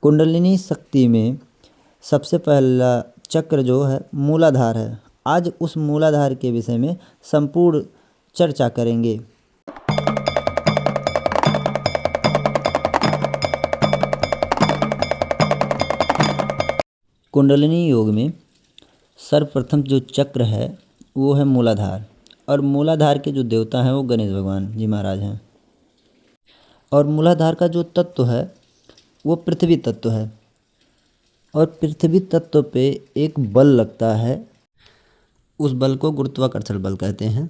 कुंडलिनी शक्ति में सबसे पहला चक्र जो है मूलाधार है। आज उस मूलाधार के विषय में संपूर्ण चर्चा करेंगे। कुंडलिनी योग में सर्वप्रथम जो चक्र है वो है मूलाधार, और मूलाधार के जो देवता हैं वो गणेश भगवान जी महाराज हैं। और मूलाधार का जो तत्व है वो पृथ्वी तत्व है, और पृथ्वी तत्व पे एक बल लगता है। उस बल को गुरुत्वाकर्षण बल कहते हैं।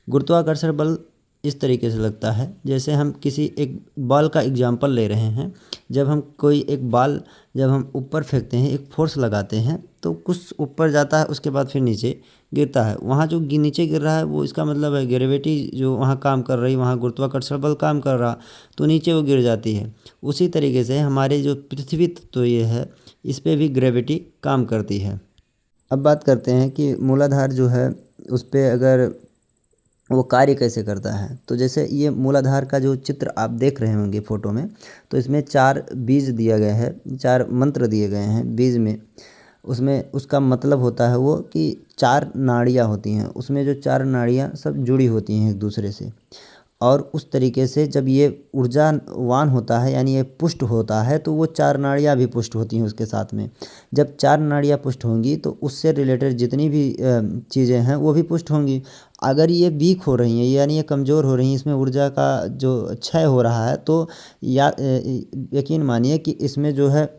गुरुत्वाकर्षण बल इस तरीके से लगता है जैसे हम किसी एक बॉल का एग्जाम्पल ले रहे हैं। जब हम कोई एक बॉल जब हम ऊपर फेंकते हैं, एक फोर्स लगाते हैं तो कुछ ऊपर जाता है, उसके बाद फिर नीचे गिरता है। वहाँ जो नीचे गिर रहा है वो इसका मतलब है ग्रेविटी जो वहाँ काम कर रही, वहाँ गुरुत्वाकर्षण बल काम कर रहा, तो नीचे वो गिर जाती है। उसी तरीके से हमारे जो पृथ्वी तत्व ये है इस पर भी ग्रेविटी काम करती है। अब बात करते हैं कि मूलाधार जो है उस पर अगर वो कार्य कैसे करता है। तो जैसे ये मूलाधार का जो चित्र आप देख रहे होंगे फोटो में, तो इसमें 4 बीज दिया गया है, 4 मंत्र दिए गए हैं बीज में। उसमें उसका मतलब होता है वो कि 4 नाड़ियाँ होती हैं, उसमें जो 4 नाड़ियाँ सब जुड़ी होती हैं एक दूसरे से। और उस तरीके से जब ये ऊर्जावान होता है यानी ये पुष्ट होता है तो वो 4 नाड़ियाँ भी पुष्ट होती हैं उसके साथ में। जब 4 नाड़ियाँ पुष्ट होंगी तो उससे रिलेटेड जितनी भी चीज़ें हैं वो भी पुष्ट होंगी। अगर ये वीक हो रही हैं यानी ये कमज़ोर हो रही हैं, इसमें ऊर्जा का जो क्षय हो रहा है, तो यकीन मानिए कि इसमें जो है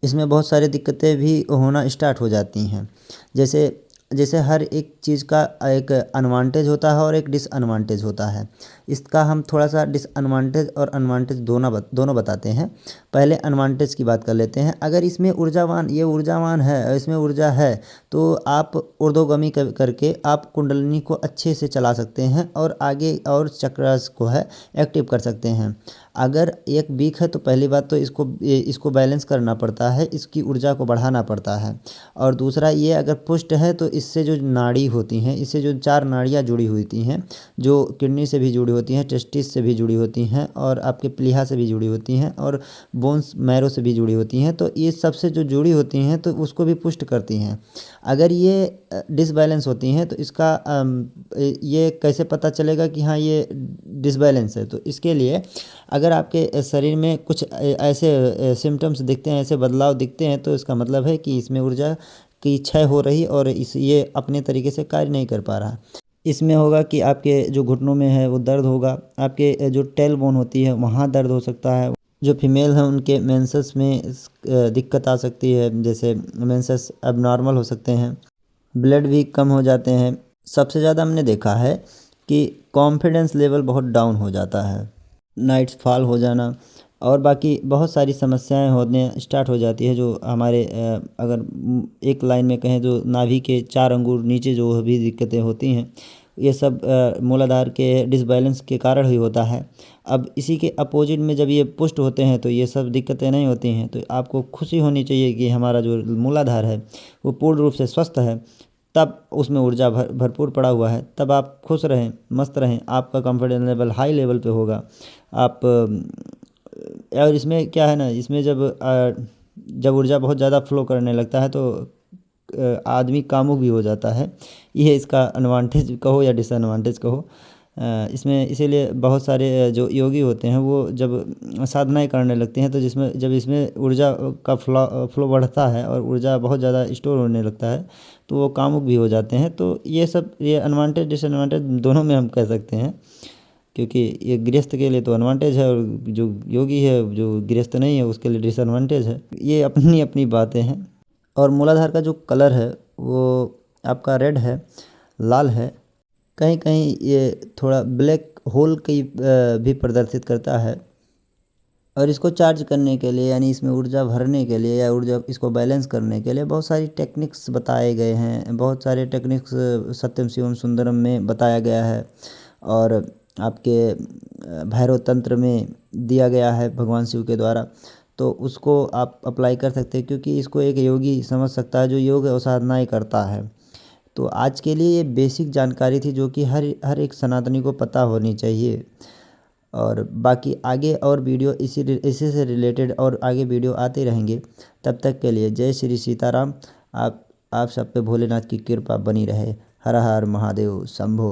इसमें बहुत सारी दिक्कतें भी होना स्टार्ट हो जाती हैं। जैसे जैसे हर एक चीज़ का एक एडवांटेज होता है और एक डिसएडवांटेज होता है। इसका हम थोड़ा सा डिसएडवांटेज और एडवांटेज दोनों बताते हैं। पहले एडवांटेज की बात कर लेते हैं। अगर इसमें ऊर्जावान है, इसमें ऊर्जा है, तो आप ऊर्ध्वगामी करके आप कुंडलिनी को अच्छे से चला सकते हैं और आगे और चक्रास को है एक्टिव कर सकते हैं। अगर एक वीक है तो पहली बात तो इसको बैलेंस करना पड़ता है, इसकी ऊर्जा को बढ़ाना पड़ता है। और दूसरा ये अगर पुष्ट है तो इससे जो नाड़ी होती हैं, इससे जो 4 नाड़ियाँ जुड़ी होती हैं, जो किडनी से भी जुड़ी होती हैं, टेस्टिस से भी जुड़ी होती हैं, और आपके प्लीहा से भी जुड़ी होती हैं, और बोन्स मैरो से भी जुड़ी होती हैं, तो ये सबसे जो जुड़ी होती हैं तो उसको भी पुष्ट करती हैं। अगर ये डिसबैलेंस होती हैं तो इसका ये कैसे पता चलेगा कि हाँ ये डिसबैलेंस है। तो इसके लिए अगर आपके शरीर में कुछ ऐसे सिम्टम्स दिखते हैं, ऐसे बदलाव दिखते हैं, तो इसका मतलब है कि इसमें ऊर्जा की क्षय हो रही और ये अपने तरीके से कार्य नहीं कर पा रहा। इसमें होगा कि आपके जो घुटनों में है वो दर्द होगा, आपके जो टेल बोन होती है वहाँ दर्द हो सकता है। जो फीमेल हैं उनके मेंसेस में दिक्कत आ सकती है, जैसे मेंसेस एबनॉर्मल हो सकते हैं, ब्लड भी कम हो जाते हैं। सबसे ज़्यादा हमने देखा है कि कॉन्फिडेंस लेवल बहुत डाउन हो जाता है, नाइट्स फॉल हो जाना, और बाकी बहुत सारी समस्याएं होने स्टार्ट हो जाती है। जो हमारे अगर एक लाइन में कहें जो नाभि के 4 अंगूर नीचे जो भी दिक्कतें होती हैं, ये सब मूलाधार के डिसबैलेंस के कारण ही होता है। अब इसी के अपोजिट में जब ये पुष्ट होते हैं तो ये सब दिक्कतें नहीं होती हैं। तो आपको खुशी होनी चाहिए कि हमारा जो मूलाधार है वो पूर्ण रूप से स्वस्थ है, तब उसमें ऊर्जा भरपूर पड़ा हुआ है, तब आप खुश रहें, मस्त रहें, आपका कॉन्फिडेंस लेवल हाई लेवल पे होगा। आप और इसमें क्या है ना, इसमें जब ऊर्जा बहुत ज़्यादा फ्लो करने लगता है तो आदमी कामुक भी हो जाता है। ये इसका एडवांटेज कहो या डिसएडवांटेज कहो। इसमें इसीलिए बहुत सारे जो योगी होते हैं वो जब साधनाएँ करने लगते हैं तो जब इसमें ऊर्जा का फ्लो बढ़ता है और ऊर्जा बहुत ज़्यादा स्टोर होने लगता है तो वो कामुक भी हो जाते हैं। तो ये एडवांटेज डिसएडवांटेज दोनों में हम कह सकते हैं, क्योंकि ये गृहस्थ के लिए तो एडवांटेज है और जो योगी है जो गृहस्थ नहीं है उसके लिए डिसएडवांटेज है। ये अपनी अपनी बातें हैं। और मूलाधार का जो कलर है वो आपका रेड है, लाल है, कहीं कहीं ये थोड़ा ब्लैक होल की भी प्रदर्शित करता है। और इसको चार्ज करने के लिए यानी इसमें ऊर्जा भरने के लिए या ऊर्जा इसको बैलेंस करने के लिए बहुत सारी टेक्निक्स बताए गए हैं, बहुत सारे टेक्निक्स सत्यम शिवम सुंदरम में बताया गया है, और आपके भैरव तंत्र में दिया गया है भगवान शिव के द्वारा। तो उसको आप अप्लाई कर सकते हैं, क्योंकि इसको एक योगी समझ सकता है जो योग और साधनाएँ करता है। तो आज के लिए ये बेसिक जानकारी थी जो कि हर एक सनातनी को पता होनी चाहिए। और बाकी आगे और वीडियो इसी से रिलेटेड और आगे वीडियो आते रहेंगे। तब तक के लिए जय श्री सीताराम। आप सब पे भोलेनाथ की कृपा बनी रहे। हर हर महादेव शंभो।